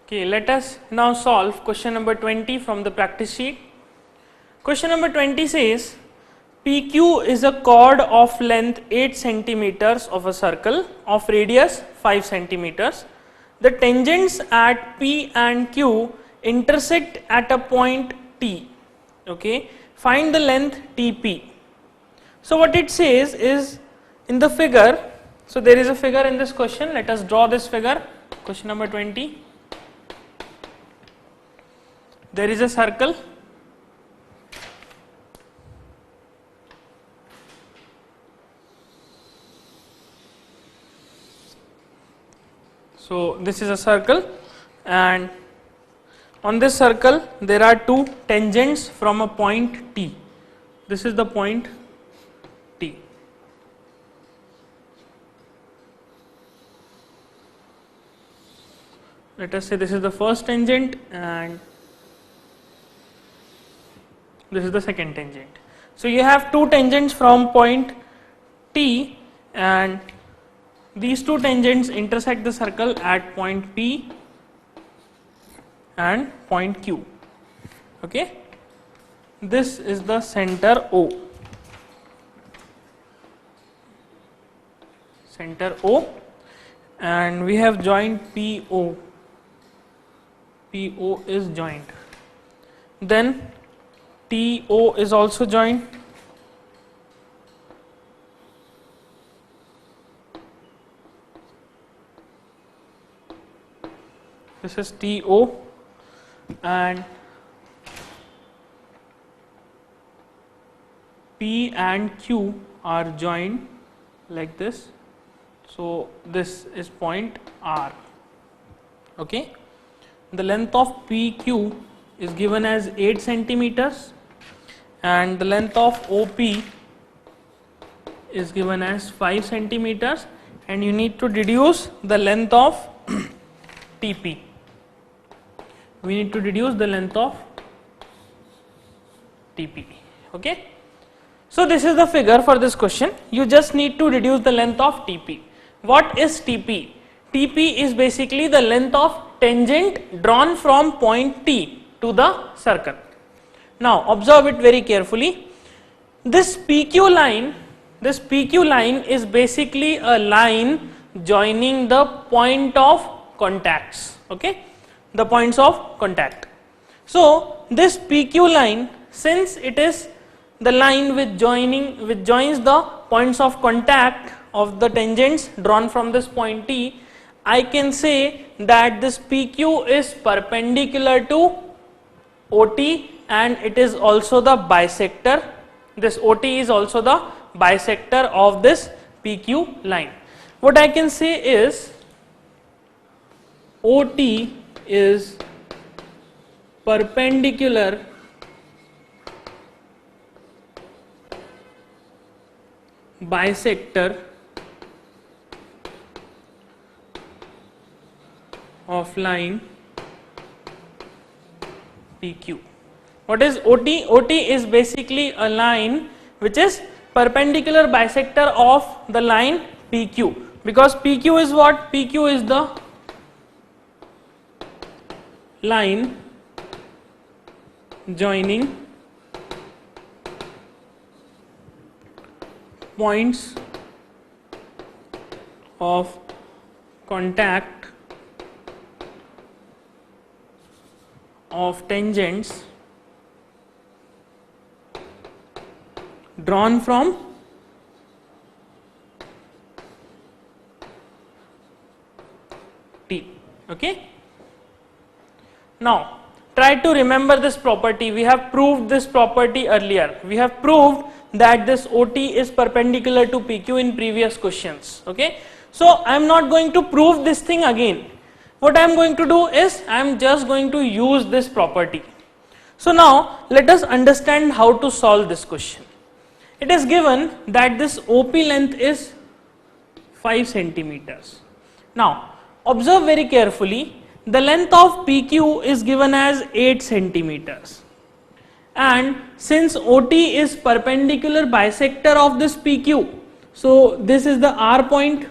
Okay, let us now solve question number 20 from the practice sheet. Question number 20 says PQ is a chord of length 8 centimeters of a circle of radius 5 centimeters. The tangents at P and Q intersect at a point T. Okay, find the length TP. So what it says is in the figure, so there is a figure in this question. Let us draw this figure. Question number 20. There is a circle. So this is a circle, and on this circle there are two tangents from a point T. This is the point T. Let us say this is the first tangent and this is the second tangent. So you have two tangents from point T, and these two tangents intersect the circle at point P and point Q. Okay, this is the center O. Center O, and we have joined PO. PO is joined. Then TO is also joined. This is TO, and P and Q are joined like this. So this is point R. Okay, the length of PQ is given as 8 centimeters and the length of OP is given as 5 centimeters, and you need to deduce the length of TP. We need to deduce the length of TP. Okay, so this is the figure for this question. You just need to reduce the length of TP. What is TP? TP is basically the length of tangent drawn from point T to the circle. Now observe it very carefully. This PQ line is basically a line joining the point of contacts. Okay, the points of contact. So this PQ line, since it is the line which joins the points of contact of the tangents drawn from this point T, I can say that this PQ is perpendicular to OT, and it is also the bisector. This OT is also the bisector of this PQ line. What I can say is OT is perpendicular bisector of line PQ. What is OT? OT is basically a line which is perpendicular bisector of the line PQ, because PQ is what? PQ is the line joining points of contact of tangents drawn from T. Okay, now try to remember this property. We have proved this property earlier. We have proved that this OT is perpendicular to PQ in previous questions. Okay, so I am not going to prove this thing again. What I am going to do is I am just going to use this property. So now let us understand how to solve this question. It is given that this OP length is 5 centimeters. Now observe very carefully, the length of PQ is given as 8 centimeters, and since OT is perpendicular bisector of this PQ, so this is the R point.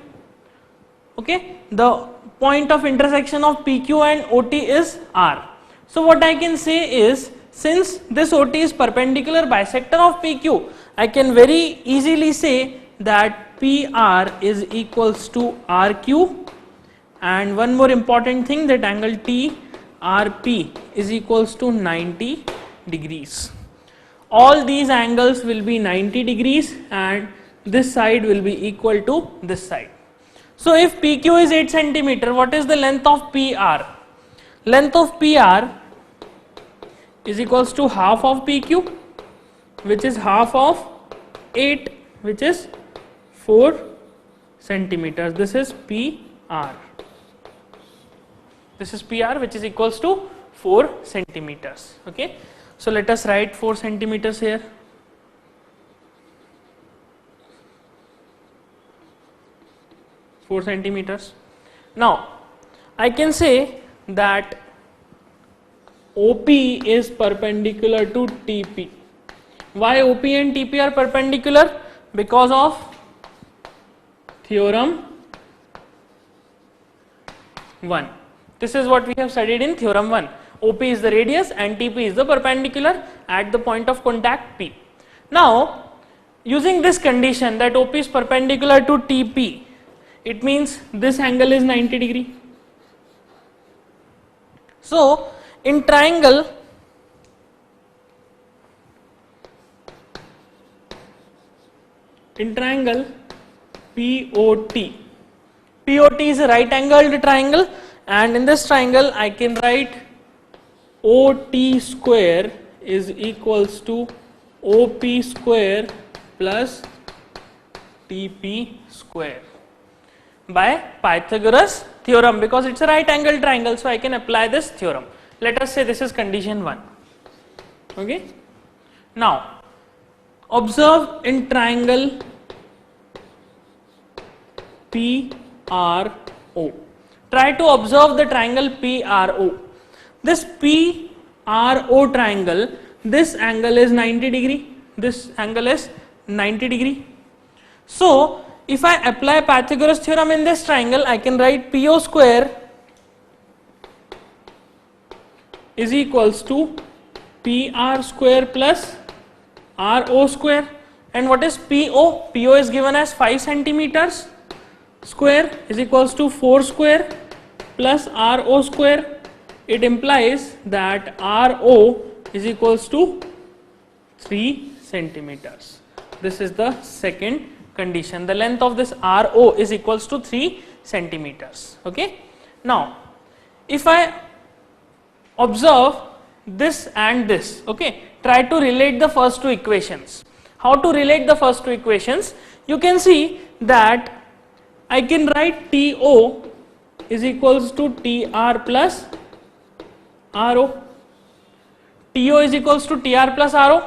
Okay, the point of intersection of PQ and OT is R. So what I can say is, since this OT is perpendicular bisector of PQ, I can very easily say that PR is equals to RQ, and one more important thing, that angle TRP is equals to 90 degrees. All these angles will be 90 degrees and this side will be equal to this side. So if PQ is 8 centimeter, what is the length of PR? Length of PR is equals to half of PQ, which is half of 8, which is 4 centimeters. This is PR. This is PR, which is equals to 4 centimeters. Okay. So let us write 4 centimeters here. Four centimeters. Now I can say that OP is perpendicular to TP. Why OP and TP are perpendicular? Because of theorem 1. This is what we have studied in theorem 1. OP is the radius and TP is the perpendicular at the point of contact P. Now using this condition that OP is perpendicular to TP, it means this angle is 90 degree. So in triangle POT, POT is a right angled triangle, and in this triangle I can write OT square is equals to OP square plus TP square by Pythagoras theorem, because it's a right angle triangle, so I can apply this theorem. Let us say this is condition 1. Okay. Now observe in triangle PRO. Try to observe the triangle PRO. This PRO triangle, this angle is 90 degree, this angle is 90 degree. So if I apply Pythagoras theorem in this triangle, I can write PO square is equals to PR square plus RO square. And what is PO? PO is given as 5 centimeters square is equals to 4 square plus RO square. It implies that RO is equals to 3 centimeters. This is the second condition. The length of this RO is equals to 3 centimeters. Okay. Now if I observe this and this, okay, try to relate the first two equations. How to relate the first two equations? You can see that I can write TO is equals to TR plus RO. TO is equals to TR plus RO.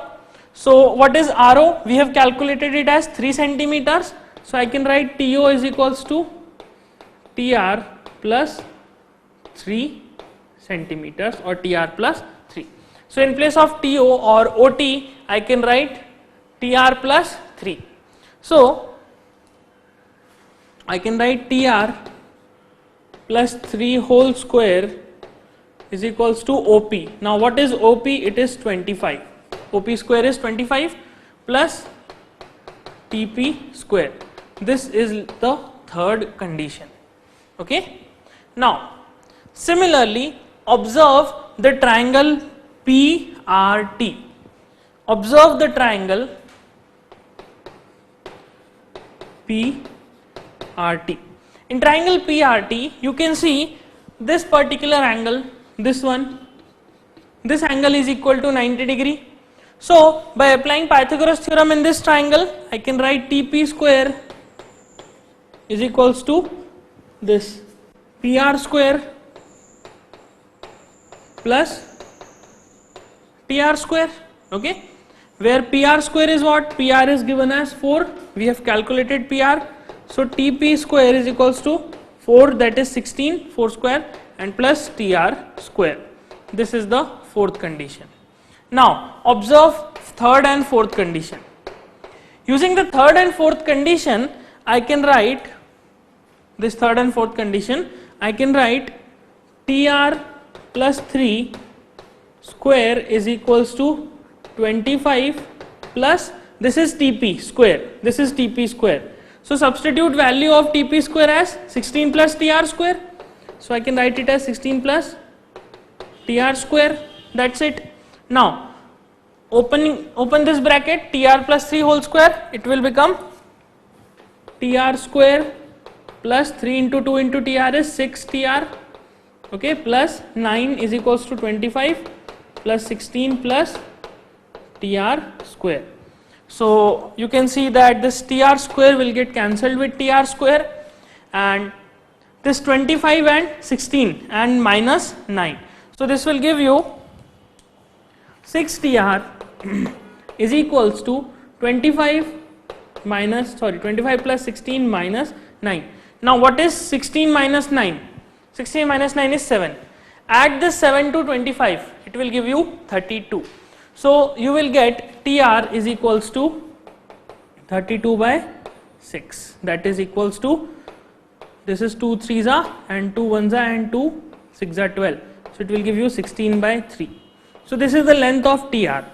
So what is RO? We have calculated it as 3 centimeters. So I can write TO is equals to TR plus 3 centimeters or TR plus 3. So in place of TO or OT, I can write TR plus 3. So I can write TR plus 3 whole square is equals to OP. Now what is OP? It is 25. OP square is 25 plus TP square. This is the third condition. Okay. Now similarly observe the triangle PRT. Observe the triangle PRT. In triangle PRT, you can see this particular angle, this one, this angle is equal to 90 degree. So by applying Pythagoras theorem in this triangle, I can write TP square is equals to this PR square plus TR square. Okay, where PR square is what? PR is given as 4. We have calculated PR. So TP square is equals to 4, that is 16, 4 square, and plus TR square. This is the fourth condition. Now observe third and fourth condition. Using the third and fourth condition, I can write this third and fourth condition. I can write TR plus 3 square is equals to 25 plus this is TP square, this is TP square. So substitute value of TP square as 16 plus TR square. So I can write it as 16 plus TR square, that's it. Now open this bracket, TR plus 3 whole square, it will become TR square plus 3 into 2 into TR is 6 TR, okay, plus 9 is equals to 25 plus 16 plus TR square. So you can see that this TR square will get cancelled with TR square, and this 25 and 16 and minus 9. So this will give you 6 TR is equals to 25 plus 16 minus 9. Now what is 16 minus 9? 16 minus 9 is 7. Add this 7 to 25, it will give you 32. So you will get TR is equals to 32 by 6. That is equals to, this is 2 3s are and 2 1s are and 2 6s are 12. So it will give you 16 by 3. So this is the length of TR.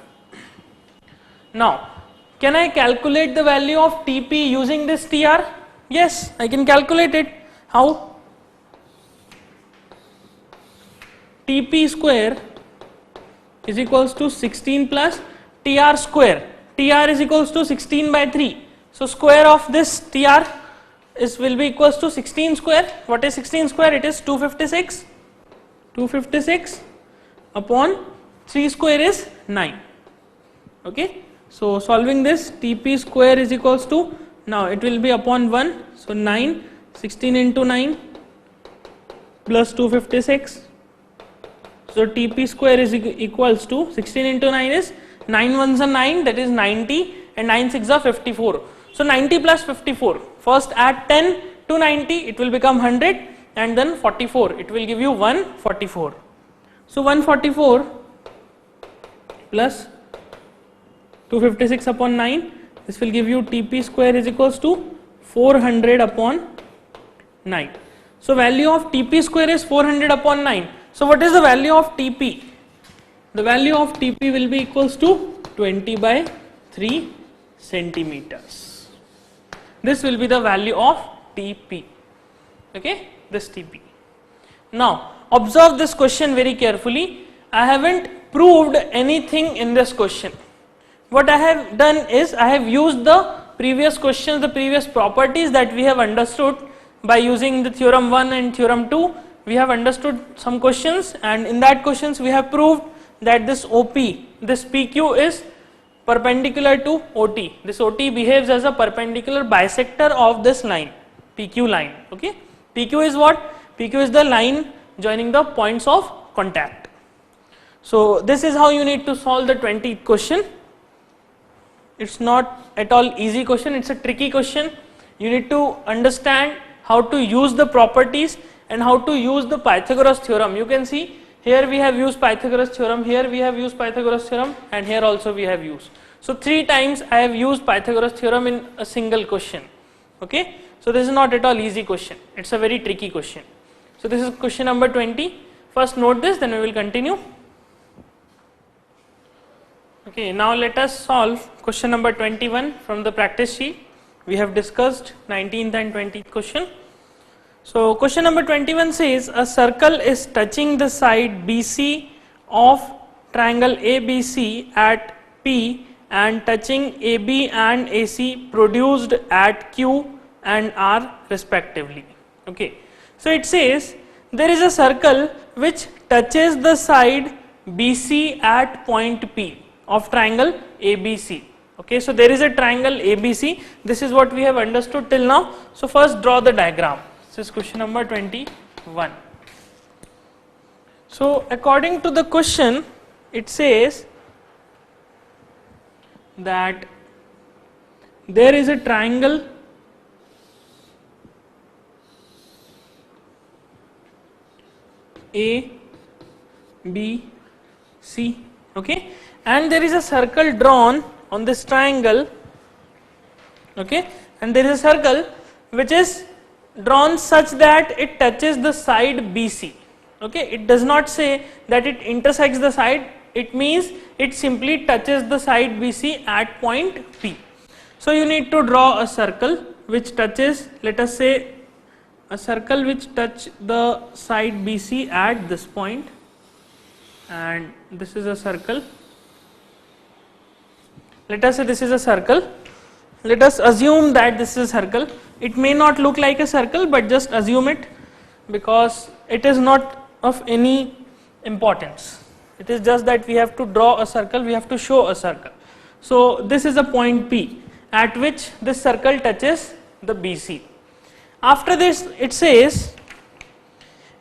Now can I calculate the value of TP using this TR? Yes, I can calculate it. How? TP square is equals to 16 plus TR square. TR is equals to 16 by 3. So square of this TR will be equals to 16 square. What is 16 square? It is 256. 256 upon 3 square is 9. Okay. So solving this, TP square is equals to, now it will be upon 1. So 9, 16 into 9 plus 256. So TP square is equals to 16 into 9 is 9 1s are 9, that is 90, and 9 6 are 54. So 90 plus 54. First add 10 to 90, it will become 100, and then 44. It will give you 144. So 144 plus 256 upon 9. This will give you TP square is equals to 400 upon 9. So value of TP square is 400 upon 9. So what is the value of TP? The value of TP will be equals to 20 by 3 centimeters. This will be the value of TP. Okay, this TP. Now observe this question very carefully. I haven't proved anything in this question. What I have done is I have used the previous questions, the previous properties that we have understood by using the theorem 1 and theorem 2. We have understood some questions, and in that questions we have proved that this OP, this PQ is perpendicular to OT. This OT behaves as a perpendicular bisector of this line, PQ line. Okay, PQ is what? PQ is the line joining the points of contact. So this is how you need to solve the 20th question. It's not at all easy question, it's a tricky question. You need to understand how to use the properties and how to use the Pythagoras theorem. You can see here we have used Pythagoras theorem, here we have used Pythagoras theorem, and here also we have used. So 3 times I have used Pythagoras theorem in a single question. Okay, so this is not at all easy question, it's a very tricky question. So this is question number 20. First note this, then we will continue. Okay, now let us solve question number 21 from the practice sheet. We have discussed 19th and 20th question. So question number 21 says a circle is touching the side BC of triangle ABC at P and touching AB and AC produced at Q and R respectively. Okay, so it says there is a circle which touches the side BC at point P of triangle ABC. Okay, so there is a triangle ABC. This is what we have understood till now. So first draw the diagram. This is question number 21. So according to the question, it says that there is a triangle A, B, C, okay, and there is a circle drawn on this triangle, okay, and there is a circle which is drawn such that it touches the side BC. Okay, it does not say that it intersects the side, it means it simply touches the side BC at point P. So you need to draw a circle which touches, let us say a circle which touch the side BC at this point, and this is a circle. Let us say this is a circle. Let us assume that this is a circle. It may not look like a circle, but just assume it, because it is not of any importance. It is just that we have to draw a circle, we have to show a circle. So this is a point P at which this circle touches the BC. After this it says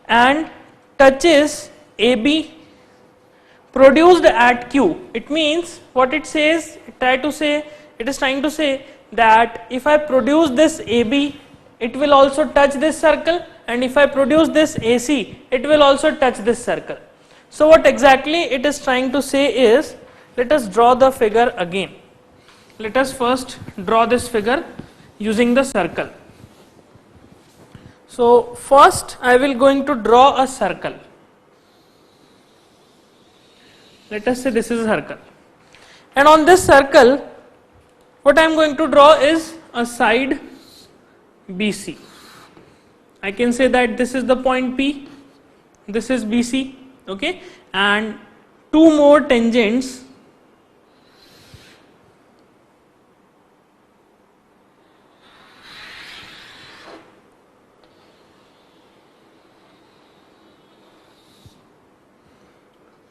and touches AB produced at Q. It means what it says, it is trying to say that if I produce this AB, it will also touch this circle, and if I produce this AC, it will also touch this circle. So what exactly it is trying to say is, let us draw the figure again. Let us first draw this figure using the circle. So first I will going to draw a circle. Let us say this is a circle, and on this circle what I am going to draw is a side BC. I can say that this is the point P, this is BC, okay, and two more tangents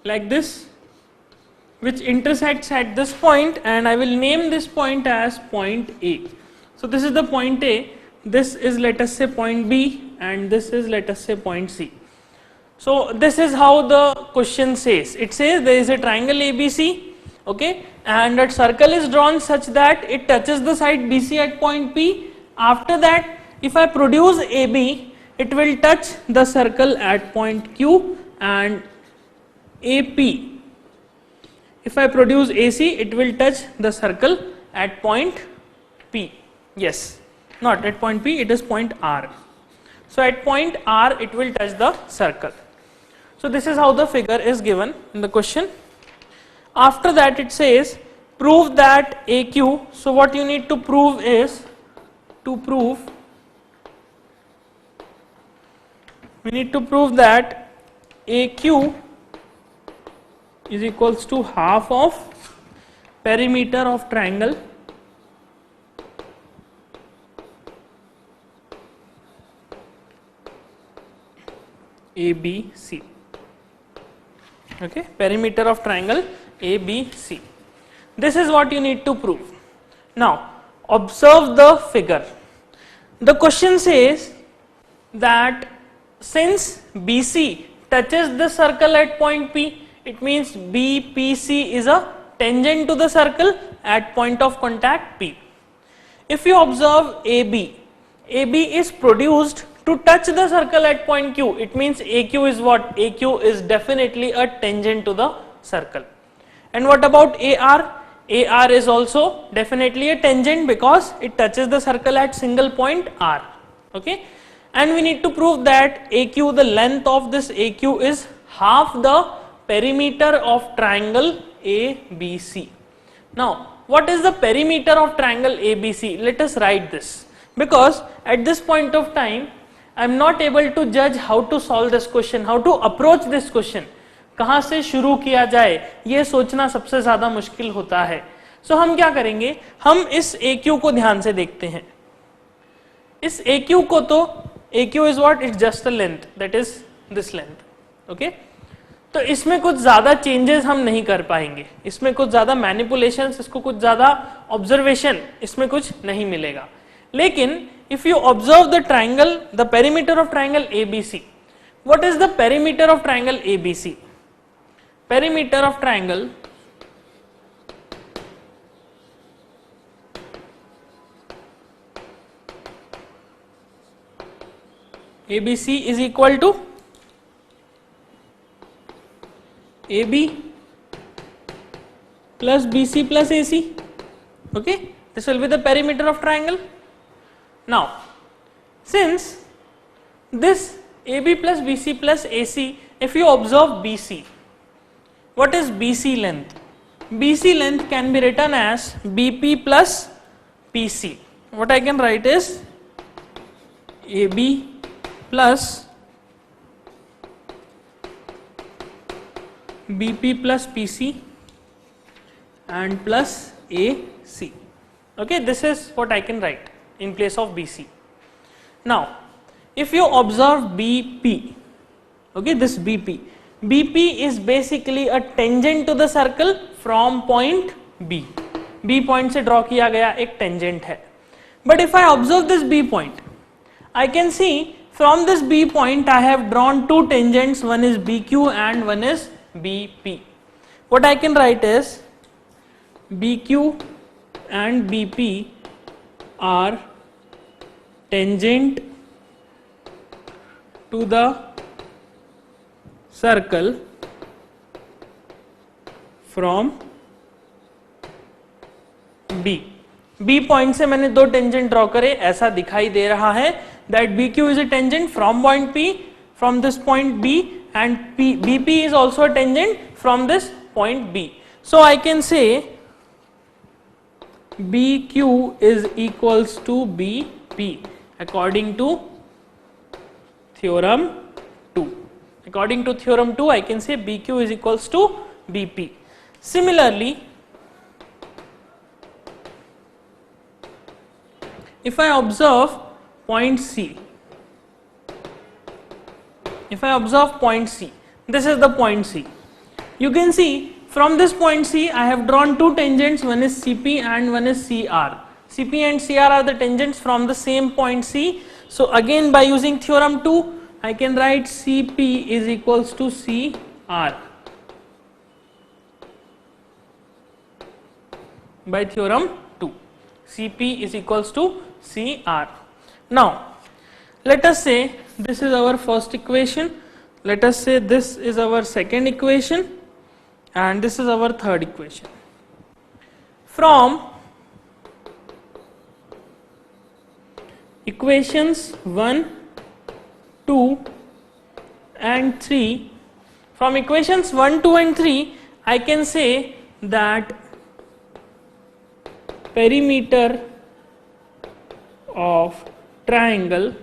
like this, which intersects at this point, and I will name this point as point A. So this is the point A, this is let us say point B, and this is let us say point C. So this is how the question says. It says there is a triangle ABC, okay, and that circle is drawn such that it touches the side BC at point P. After that, if I produce AB, it will touch the circle at point Q, and AP. If I produce AC, it will touch the circle at point P. Yes, not at point P, it is point R. So at point R, it will touch the circle. So this is how the figure is given in the question. After that it says, prove that AQ. So what you need to prove is, we need to prove that AQ is equals to half of perimeter of triangle ABC. Okay, perimeter of triangle ABC. This is what you need to prove. Now observe the figure. The question says that since BC touches the circle at point P, it means BPC is a tangent to the circle at point of contact P. If you observe AB, AB is produced to touch the circle at point Q. It means AQ is what? AQ is definitely a tangent to the circle. And what about AR? AR is also definitely a tangent because it touches the circle at single point R. Okay, and we need to prove that AQ, the length of this AQ is half the perimeter of triangle ABC. Now what is the perimeter of triangle ABC? Let us write this, because at this point of time I am not able to judge how to solve this question, how to approach this question. कहाँ से शुरू किया जाए ये सोचना सबसे ज्यादा मुश्किल होता है. सो हम क्या करेंगे, हम इस AQ को ध्यान से देखते हैं. इस AQ को तो AQ is what? It's just a length, that is this length. Okay, तो इसमें कुछ ज्यादा चेंजेस हम नहीं कर पाएंगे, इसमें कुछ ज्यादा मैनिपुलेशंस, इसको कुछ ज्यादा ऑब्जर्वेशन इसमें कुछ नहीं मिलेगा. लेकिन if you observe the triangle, the perimeter of triangle ABC, what is the perimeter of triangle ABC? Perimeter of triangle ABC is equal to AB plus BC plus AC. Okay, this will be the perimeter of triangle. Now Since this AB plus BC plus AC, if you observe BC, what is BC length? BC length can be written as BP plus PC. What I can write is AB plus BP plus PC and plus AC. Okay, this is what I can write in place of BC. Now, if you observe BP, okay, this BP is basically a tangent to the circle from point B. B point से draw किया गया एक tangent है. But if I observe this B point, I can see from this B point I have drawn two tangents, one is BQ and one is BP. What I can write is BQ and BP are tangent to the circle from B. B point से मैंने दो tangent draw करे, ऐसा दिखाई दे रहा है that BQ is a tangent from point P, from this point B, and BP is also a tangent from this point B. So I can say BQ is equals to BP according to theorem 2. According to theorem 2, I can say BQ is equals to BP. Similarly, if I observe point C, this is the point C. You can see from this point C, I have drawn two tangents, one is CP and one is CR. CP and CR are the tangents from the same point C. So again, by using theorem 2, I can write CP is equals to CR by theorem 2. CP is equals to CR. Now, let us say this is our first equation, let us say this is our second equation, and this is our third equation. From equations 1, 2 and 3, from equations 1, 2 and 3, I can say that perimeter of triangle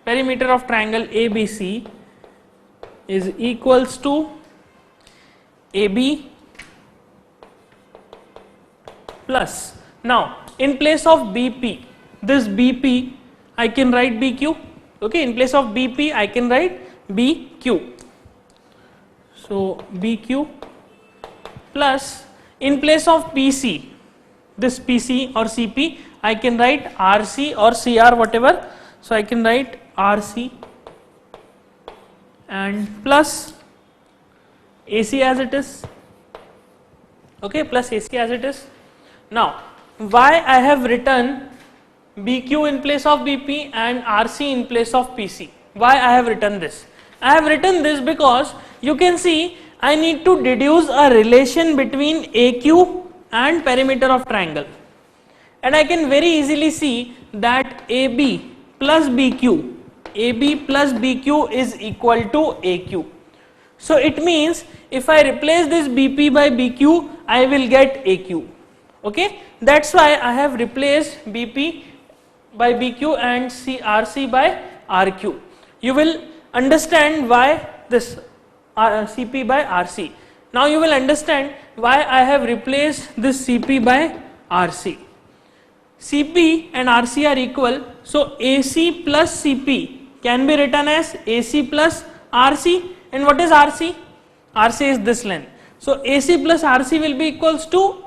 ABC is equals to AB plus. Now, in place of BP, this BP I can write BQ. Okay, in place of BP I can write BQ. So BQ plus, in place of PC, this PC or CP, I can write RC or CR, whatever. So I can write RC and plus AC as it is. Okay, plus AC as it is. Now, why I have written BQ in place of BP and RC in place of PC? Why I have written this? I have written this because you can see I need to deduce a relation between AQ and perimeter of triangle, and I can very easily see that AB plus BQ is equal to AQ. So it means if I replace this BP by BQ, I will get AQ. Okay, that's why I have replaced BP by BQ and RC by RQ. You will understand why this CP by RC. Now you will understand why I have replaced this CP by RC. CP and RC are equal, so AC plus CP can be written as AC plus RC. And what is RC? RC is this length. So AC plus RC will be equals to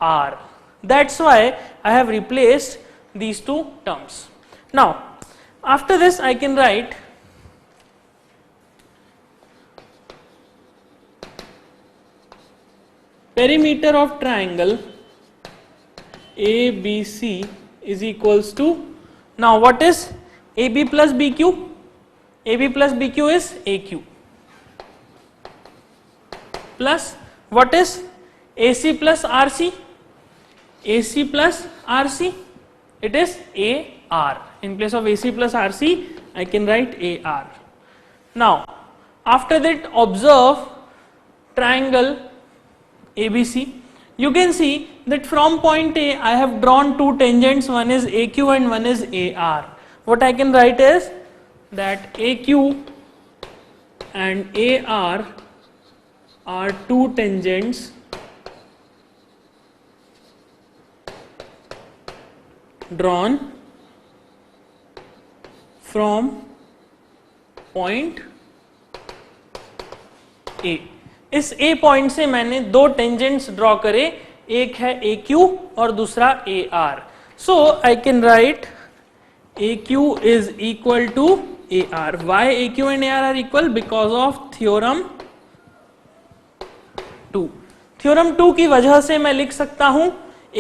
AR. That's why I have replaced these two terms. Now, after this I can write perimeter of triangle ABC is equals to, now what is AB plus BQ? AB plus BQ is AQ plus what is AC plus RC? AC plus RC, it is AR. In place of AC plus RC, I can write AR. Now, after that, observe triangle ABC. You can see that from point A, I have drawn two tangents, one is AQ and one is AR. What I can write is that AQ and AR are two tangents drawn from point A. इस A point से मैंने दो tangents draw करे, एक है AQ और दूसरा AR. So I can write AQ is equal to AR. Why AQ and AR are equal? Because of theorem 2. Theorem 2 की वजह से मैं लिख सकता हूं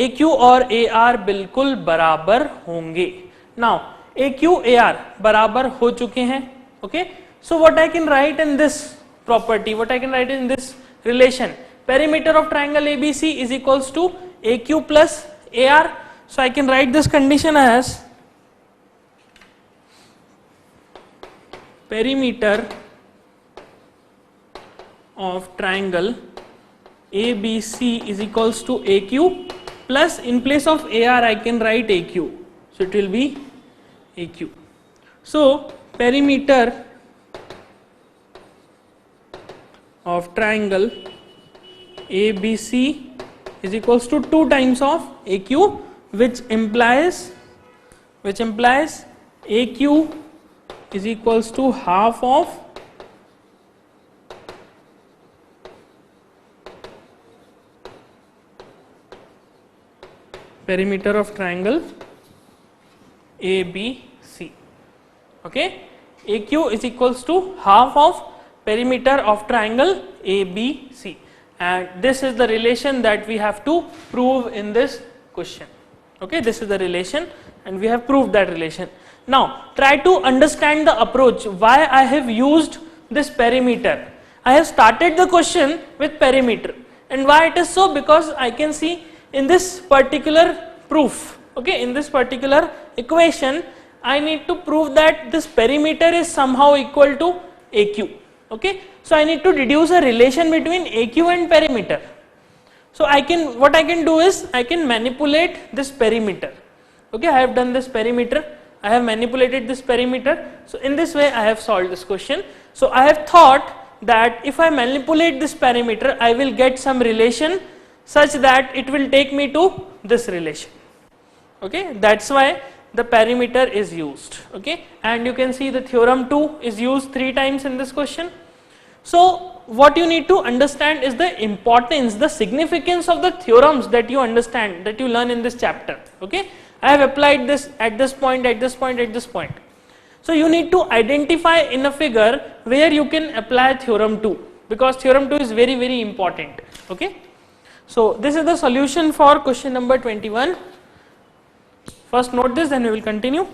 AQ और AR बिल्कुल बराबर होंगे. Now AQ AR बराबर हो चुके हैं. Okay, so what I can write in this property, what I can write in this relation, perimeter of triangle ABC is equals to AQ plus AR. So I can write this condition as perimeter of triangle ABC is equals to AQ plus, in place of AR I can write AQ, so it will be AQ. So perimeter of triangle ABC is equals to 2 times of AQ, which implies AQ is equals to half of perimeter of triangle ABC. Okay, AQ is equals to half of perimeter of triangle ABC, and this is the relation that we have to prove in this question. Okay, this is the relation and we have proved that relation. Now try to understand the approach, why I have used this perimeter. I have started the question with perimeter, and why it is so, because I can see in this particular proof, okay, in this particular equation, I need to prove that this perimeter is somehow equal to AQ. Okay, so I need to deduce a relation between AQ and perimeter. So what I can do is I can manipulate this perimeter. Okay, I have done this perimeter, I have manipulated this perimeter. So in this way I have solved this question. So I have thought that if I manipulate this perimeter, I will get some relation such that it will take me to this relation. Okay, that's why the perimeter is used. Okay, and you can see the theorem 2 is used 3 times in this question. So what you need to understand is the importance, the significance of the theorems that you understand, that you learn in this chapter. Okay, I have applied this at this point, at this point, at this point. So you need to identify in a figure where you can apply theorem 2, because theorem 2 is very, very important. Okay, so this is the solution for question number 21. First note this, then we will continue.